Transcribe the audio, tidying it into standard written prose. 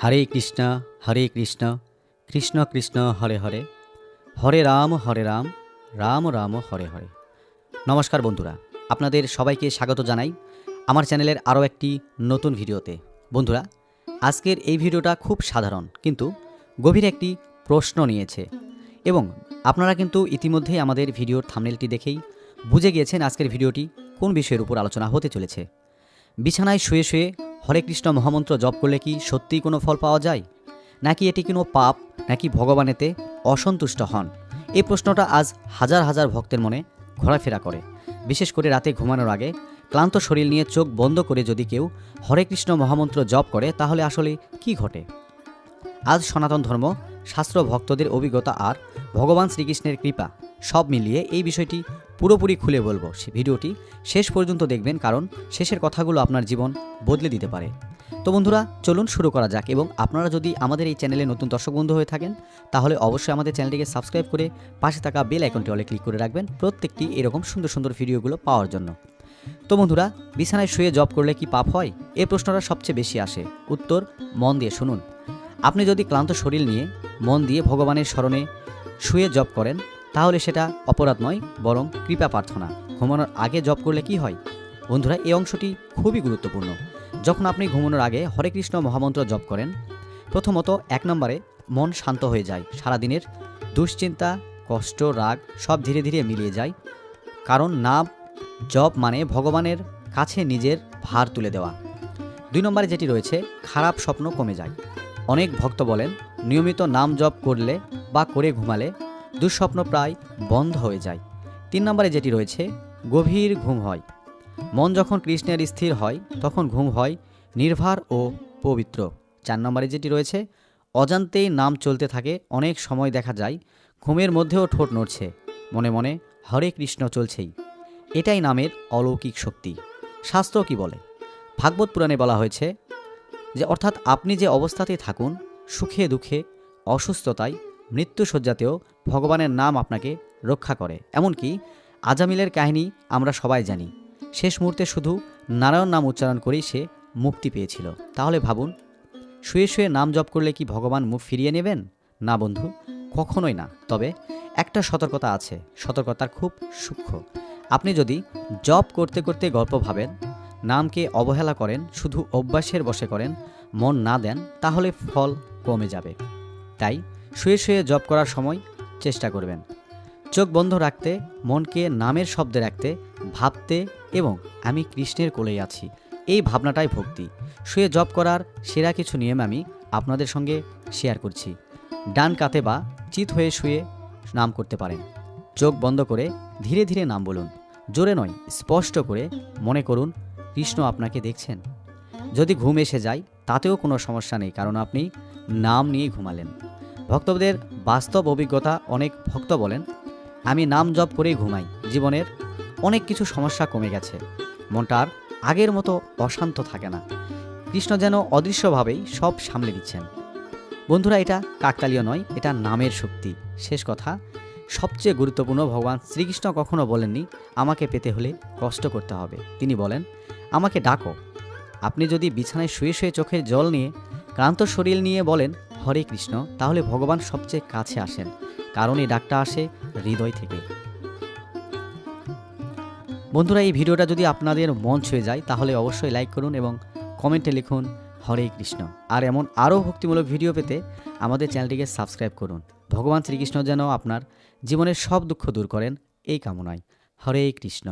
হরে কৃষ্ণ কৃষ্ণ কৃষ্ণ হরে হরে, হরে রাম রাম রাম হরে হরে। নমস্কার বন্ধুরা, আপনাদের সবাইকে স্বাগত জানাই আমার চ্যানেলের আরও একটি নতুন ভিডিওতে। বন্ধুরা, আজকের এই ভিডিওটা খুব সাধারণ কিন্তু গভীর একটি প্রশ্ন নিয়েছে, এবং আপনারা কিন্তু ইতিমধ্যেই আমাদের ভিডিওর থাম্বনেলটি দেখেই বুঝে গিয়েছেন আজকের ভিডিওটি কোন বিষয়ের উপর আলোচনা হতে চলেছে। বিছানায় শুয়ে শুয়ে হরে কৃষ্ণ মহামন্ত্র জপ করলে কি সত্যিই কোনো ফল পাওয়া যায়, নাকি এটি কোনো পাপ, নাকি ভগবানেতে অসন্তুষ্ট হন? এই প্রশ্নটা আজ হাজার হাজার ভক্তের মনে ঘোরাফেরা করে। বিশেষ করে রাতে ঘুমানোর আগে ক্লান্ত শরীর নিয়ে চোখ বন্ধ করে যদি কেউ হরে কৃষ্ণ মহামন্ত্র জপ করে তাহলে আসলে কি ঘটে? আজ সনাতন ধর্ম, শাস্ত্র, ভক্তদের অভিজ্ঞতা আর ভগবান শ্রীকৃষ্ণের কৃপা সব মিলিয়ে এই বিষয়টি পুরোপুরি খুলে বলবো। ভিডিওটি শেষ পর্যন্ত দেখবেন, কারণ শেষের কথাগুলো আপনার জীবন বদলে দিতে পারে। তো বন্ধুরা, চলুন শুরু করা যাক। এবং আপনারা যদি আমাদের এই চ্যানেলে নতুন দর্শক বন্ধু হয়ে থাকেন তাহলে অবশ্যই আমাদের চ্যানেলটিকে সাবস্ক্রাইব করে পাশে থাকা বেল আইকনটি অলে ক্লিক করে রাখবেন প্রত্যেকটি এরকম সুন্দর সুন্দর ভিডিওগুলো পাওয়ার জন্য। তো বন্ধুরা, বিছানায় শুয়ে জব করলে কি পাপ হয়? এই প্রশ্নটা সবচেয়ে বেশি আসে। উত্তর মন দিয়ে শুনুন। আপনি যদি ক্লান্ত শরীর নিয়ে মন দিয়ে ভগবানের স্মরণে শুয়ে জপ করেন তাহলে সেটা অপরাধ নয়, বরং কৃপা প্রার্থনা। ঘুমানোর আগে জপ করলে কি হয়? বন্ধুরা, এই অংশটি খুবই গুরুত্বপূর্ণ। যখন আপনি ঘুমানোর আগে হরে কৃষ্ণ মহামন্ত্র জপ করেন, প্রথমত 1 নম্বরে মন শান্ত হয়ে যায়। সারাদিনের দুশ্চিন্তা, কষ্ট, রাগ সব ধীরে ধীরে মিলিয়ে যায়। কারণ নাম জপ মানে ভগবানের কাছে নিজের ভার তুলে দেওয়া। 2 নম্বরে যেটি রয়েছে, খারাপ স্বপ্ন কমে যায়। অনেক ভক্ত বলেন নিয়মিত নাম জপ করলে বা করে ঘুমালে দুঃস্বপ্ন প্রায় বন্ধ হয়ে যায়। 3 নম্বরে যেটি রয়েছে, গভীর ঘুম হয়। মন যখন কৃষ্ণের স্থির হয় তখন ঘুম হয় নির্ভার ও পবিত্র। 4 নম্বরে যেটি রয়েছে, অজান্তেই নাম চলতে থাকে। অনেক সময় দেখা যায় ঘুমের মধ্যেও ঠোঁট নড়ছে, মনে মনে হরে কৃষ্ণ চলছেই। এটাই নামের অলৌকিক শক্তি। শাস্ত্র কি বলে? ভাগবত পুরাণে বলা হয়েছে যে অর্থাৎ আপনি যে অবস্থাতেই থাকুন, সুখে দুঃখে, অসুস্থতায়, মৃত্যুশয্যাতেও ভগবানের নাম আপনাকে রক্ষা করে। এমনকি আজামিলের কাহিনী আমরা সবাই জানি। শেষ মুহূর্তে শুধু নারায়ণ নাম উচ্চারণ করেই সে মুক্তি পেয়েছিল। তাহলে ভাবুন, শুয়ে শুয়ে নাম জপ করলে কি ভগবান মুখ ফিরিয়ে নেবেন? না বন্ধু, কখনোই না। তবে একটা সতর্কতা আছে, সতর্কতার খুব সূক্ষ্ম। আপনি যদি জপ করতে করতে গল্প ভাবেন, নামকে অবহেলা করেন, শুধু অভ্যাসের বশে করেন, মন না দেন, তাহলে ফল কমে যাবে। তাই শুয়ে শুয়ে জপ করার সময় চেষ্টা করবেন চোখ বন্ধ রাখতে, মনকে নামের শব্দে রাখতে, ভাবতে এবং আমি কৃষ্ণের কোলেই আছি, এই ভাবনাটাই ভক্তি। শুয়ে জপ করার সেরা কিছু নিয়ম আমি আপনাদের সঙ্গে শেয়ার করছি। ডান কাতে বা চিত হয়ে শুয়ে নাম করতে পারেন। চোখ বন্ধ করে ধীরে ধীরে নাম বলুন। জোরে নয়, স্পষ্ট করে। মনে করুন কৃষ্ণ আপনাকে দেখছেন। যদি ঘুম এসে যায় তাতেও কোনো সমস্যা নেই, কারণ আপনি নাম নিয়ে ঘুমালেন। ভক্তদের বাস্তব অভিজ্ঞতা, অনেক ভক্ত বলেন আমি নাম জপ করেই ঘুমাই, জীবনের অনেক কিছু সমস্যা কমে গেছে, মনটা আর আগের মতো অশান্ত থাকে না। কৃষ্ণ যেন অদৃশ্যভাবেই সব সামলে দিচ্ছেন। বন্ধুরা, এটা কাকতালীয় নয়, এটা নামের শক্তি। শেষ কথা, সবচেয়ে গুরুত্বপূর্ণ, ভগবান শ্রীকৃষ্ণ কখনো বলেননি আমাকে পেতে হলে কষ্ট করতে হবে। তিনি বলেন আমাকে ডাকো। আপনি যদি বিছানায় শুয়ে শুয়ে চোখের জল নিয়ে, ক্লান্ত শরীর নিয়ে বলেন হরে কৃষ্ণ, তাহলে ভগবান সবচেয়ে কাছে আসেন, কারণ এই ডাকটা আসে হৃদয় থেকে। বন্ধুরা, এই ভিডিওটা যদি আপনাদের মন ছুঁয়ে যায় তাহলে অবশ্যই লাইক করুন এবং কমেন্টে লিখুন হরে কৃষ্ণ। আর এমন আরও ভক্তিমূলক ভিডিও পেতে আমাদের চ্যানেলটিকে সাবস্ক্রাইব করুন। ভগবান শ্রীকৃষ্ণ যেন আপনার জীবনের সব দুঃখ দূর করেন, এই কামনায়। হরে কৃষ্ণ।